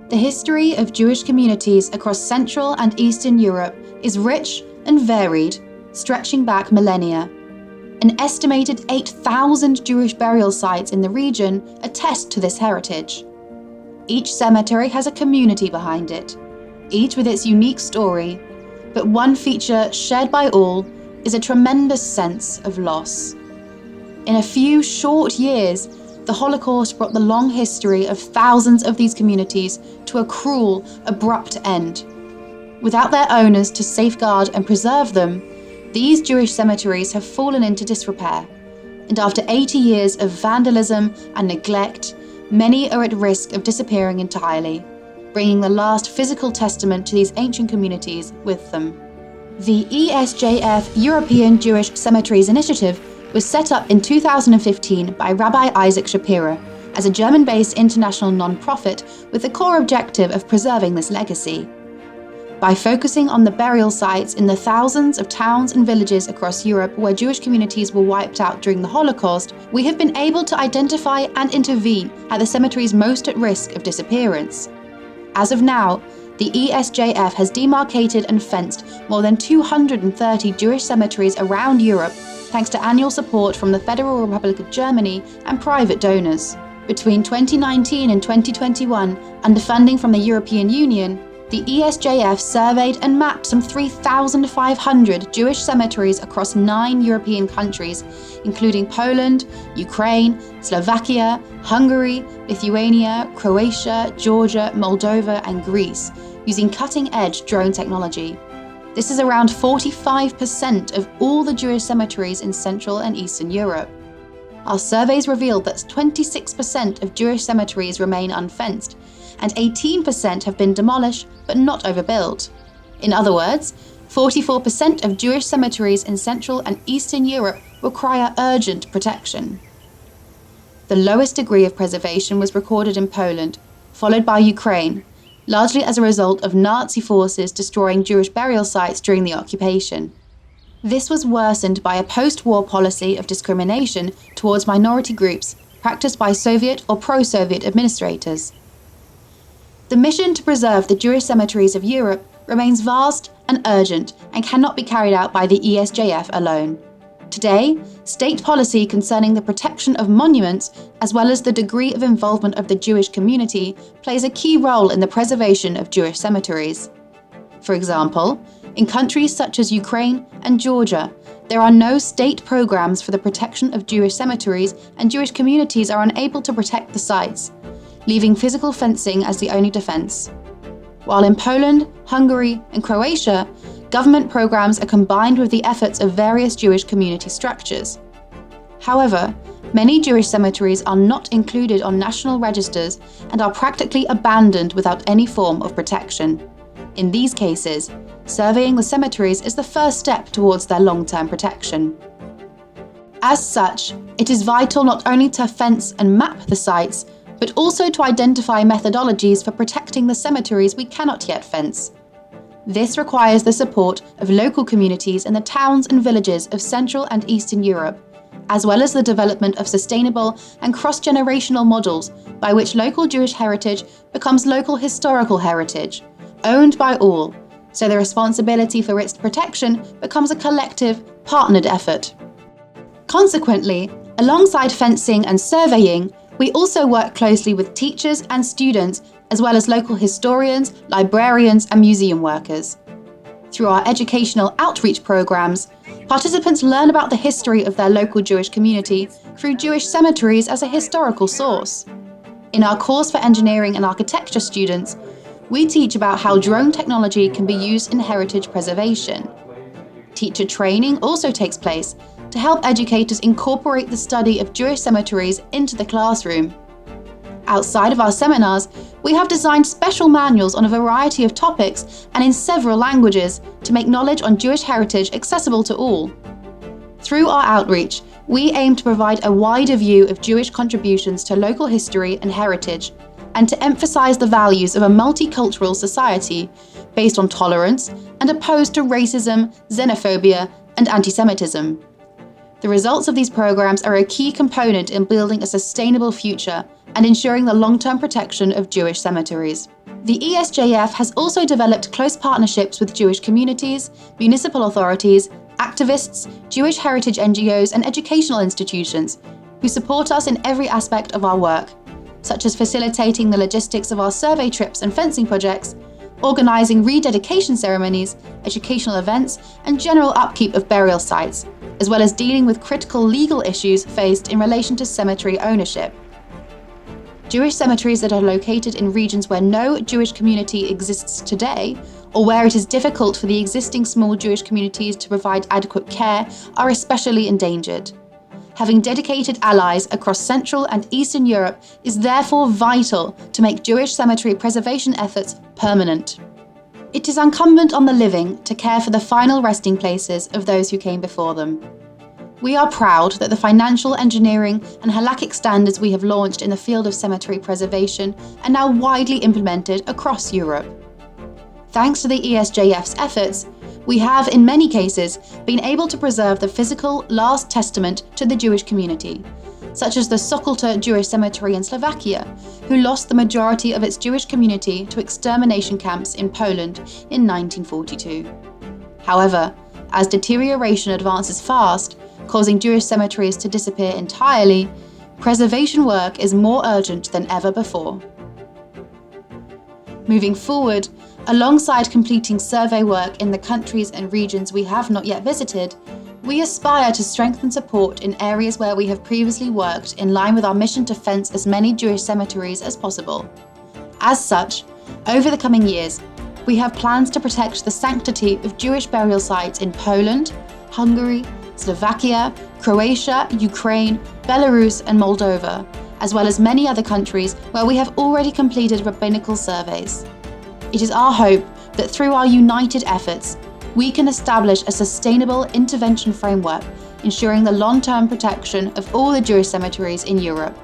The history of Jewish communities across Central and Eastern Europe is rich and varied, stretching back millennia. An estimated 8,000 Jewish burial sites in the region attest to this heritage. Each cemetery has a community behind it, each with its unique story, but one feature shared by all is a tremendous sense of loss. In a few short years, the Holocaust brought the long history of thousands of these communities to a cruel, abrupt end. Without their owners to safeguard and preserve them, these Jewish cemeteries have fallen into disrepair, and after 80 years of vandalism and neglect, many are at risk of disappearing entirely, bringing the last physical testament to these ancient communities with them. The ESJF European Jewish Cemeteries Initiative was set up in 2015 by Rabbi Isaac Shapira as a German-based international non-profit with the core objective of preserving this legacy. By focusing on the burial sites in the thousands of towns and villages across Europe where Jewish communities were wiped out during the Holocaust, we have been able to identify and intervene at the cemeteries most at risk of disappearance. As of now, the ESJF has demarcated and fenced more than 230 Jewish cemeteries around Europe thanks to annual support from the Federal Republic of Germany and private donors. Between 2019 and 2021, under funding from the European Union, the ESJF surveyed and mapped some 3,500 Jewish cemeteries across 9 European countries, including Poland, Ukraine, Slovakia, Hungary, Lithuania, Croatia, Georgia, Moldova, and Greece, using cutting-edge drone technology. This is around 45% of all the Jewish cemeteries in Central and Eastern Europe. Our surveys revealed that 26% of Jewish cemeteries remain unfenced, and 18% have been demolished but not overbuilt. In other words, 44% of Jewish cemeteries in Central and Eastern Europe require urgent protection. The lowest degree of preservation was recorded in Poland, followed by Ukraine, largely as a result of Nazi forces destroying Jewish burial sites during the occupation. This was worsened by a post-war policy of discrimination towards minority groups practiced by Soviet or pro-Soviet administrators. The mission to preserve the Jewish cemeteries of Europe remains vast and urgent and cannot be carried out by the ESJF alone. Today, state policy concerning the protection of monuments, as well as the degree of involvement of the Jewish community, plays a key role in the preservation of Jewish cemeteries. For example, in countries such as Ukraine and Georgia, there are no state programs for the protection of Jewish cemeteries, and Jewish communities are unable to protect the sites, leaving physical fencing as the only defense. While in Poland, Hungary, and Croatia, government programs are combined with the efforts of various Jewish community structures. However, many Jewish cemeteries are not included on national registers and are practically abandoned without any form of protection. In these cases, surveying the cemeteries is the first step towards their long-term protection. As such, it is vital not only to fence and map the sites, but also to identify methodologies for protecting the cemeteries we cannot yet fence. This requires the support of local communities in the towns and villages of Central and Eastern Europe, as well as the development of sustainable and cross-generational models by which local Jewish heritage becomes local historical heritage, owned by all, so the responsibility for its protection becomes a collective, partnered effort. Consequently, alongside fencing and surveying, we also work closely with teachers and students, as well as local historians, librarians, and museum workers. Through our educational outreach programs, participants learn about the history of their local Jewish community through Jewish cemeteries as a historical source. In our course for engineering and architecture students, we teach about how drone technology can be used in heritage preservation. Teacher training also takes place to help educators incorporate the study of Jewish cemeteries into the classroom. Outside of our seminars, we have designed special manuals on a variety of topics and in several languages to make knowledge on Jewish heritage accessible to all. Through our outreach, we aim to provide a wider view of Jewish contributions to local history and heritage, and to emphasize the values of a multicultural society based on tolerance and opposed to racism, xenophobia, and anti-Semitism. The results of these programs are a key component in building a sustainable future and ensuring the long-term protection of Jewish cemeteries. The ESJF has also developed close partnerships with Jewish communities, municipal authorities, activists, Jewish heritage NGOs, and educational institutions who support us in every aspect of our work, such as facilitating the logistics of our survey trips and fencing projects, organising rededication ceremonies, educational events, and general upkeep of burial sites, as well as dealing with critical legal issues faced in relation to cemetery ownership. Jewish cemeteries that are located in regions where no Jewish community exists today, or where it is difficult for the existing small Jewish communities to provide adequate care, are especially endangered. Having dedicated allies across Central and Eastern Europe is therefore vital to make Jewish cemetery preservation efforts permanent. It is incumbent on the living to care for the final resting places of those who came before them. We are proud that the financial, engineering, and halakhic standards we have launched in the field of cemetery preservation are now widely implemented across Europe. Thanks to the ESJF's efforts, we have, in many cases, been able to preserve the physical last testament to the Jewish community, such as the Sokolta Jewish Cemetery in Slovakia, who lost the majority of its Jewish community to extermination camps in Poland in 1942. However, as deterioration advances fast, causing Jewish cemeteries to disappear entirely, preservation work is more urgent than ever before. Moving forward, alongside completing survey work in the countries and regions we have not yet visited, we aspire to strengthen support in areas where we have previously worked in line with our mission to fence as many Jewish cemeteries as possible. As such, over the coming years, we have plans to protect the sanctity of Jewish burial sites in Poland, Hungary, Slovakia, Croatia, Ukraine, Belarus, and Moldova, as well as many other countries where we have already completed rabbinical surveys. It is our hope that through our united efforts, we can establish a sustainable intervention framework, ensuring the long-term protection of all the Jewish cemeteries in Europe.